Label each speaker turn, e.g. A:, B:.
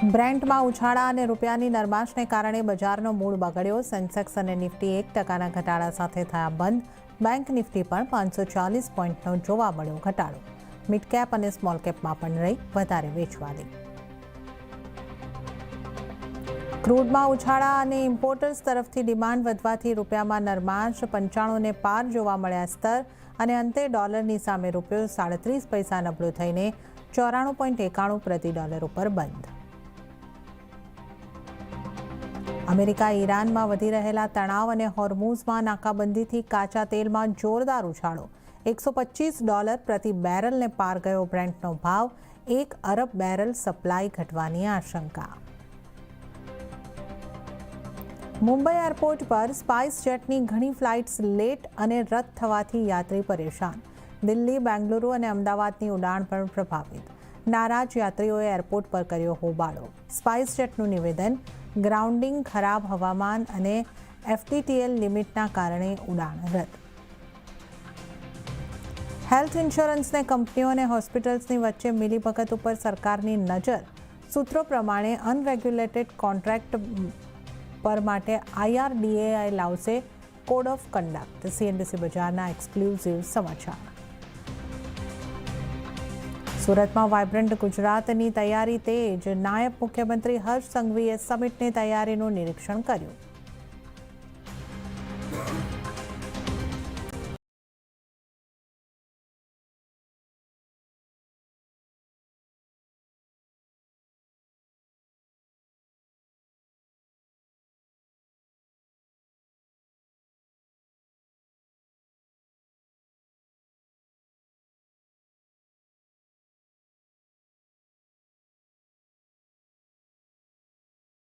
A: બ્રેન્ટમાં ઉછાળા અને રૂપિયાની નરમાશને કારણે બજારનો મૂડ બગડ્યો। સેન્સેક્સ અને નિફ્ટી 1% ઘટાડા સાથે થયા બંધ। બેંક નિફ્ટી પણ 540 પોઈન્ટનો જોવા મળ્યો ઘટાડો। મિડ કેપ અને સ્મોલ કેપમાં પણ રહી વધારે વેચવાલી। ક્રૂડમાં ઉછાળા અને ઇમ્પોર્ટર્સ તરફથી ડિમાન્ડ વધવાથી રૂપિયામાં નરમાશ 95 ને પાર જોવા મળ્યા સ્તર અને અંતે ડોલરની સામે રૂપિયો 37 પૈસા નબળો થઈને 94.91 પ્રતિ ડોલર ઉપર બંધ। અમેરિકા ઈરાનમાં વધી રહેલા તણાવ અને હોર્મુઝમાં નાકાબંધીથી કાચા તેલમાં જોરદાર ઉછાળો। $125 પ્રતિ બેરલને પાર ગયો બ્રેન્ટનો ભાવ। 1 અરબ બેરલ સપ્લાય ઘટવાની આશંકા। મુંબઈ એરપોર્ટ પર સ્પાઇસ જેટની ઘણી ફ્લાઇટ્સ લેટ અને રદ થવાથી યાત્રી પરેશાન। દિલ્હી, બેંગલુરુ અને અમદાવાદની ઉડાણ પણ પ્રભાવિત। નારાજ યાત્રીઓએ એરપોર્ટ પર કર્યો હોબાળો। સ્પાઇસ જેટનું નિવેદન, ગ્રાઉન્ડિંગ, ખરાબ હવામાન અને FTTL લિમિટના કારણે ઉડાણ રદ। હેલ્થ ઇન્સ્યોરન્સને કંપનીઓ અને હોસ્પિટલ્સની વચ્ચે મિલીભગત ઉપર સરકારની નજર। સૂત્રો પ્રમાણે અનરેગ્યુલેટેડ કોન્ટ્રાક્ટ પર માટે IRDAI લાવશે કોડ ઓફ કન્ડક્ટ। CNBC બજારના એક્સક્લુઝિવ સમાચાર। સુરતમાં વાઇબ્રન્ટ ગુજરાતની તૈયારી તેજ। નાયબ મુખ્યમંત્રી હર્ષ સંઘવીએ સમિટની તૈયારીનું નિરીક્ષણ કર્યું।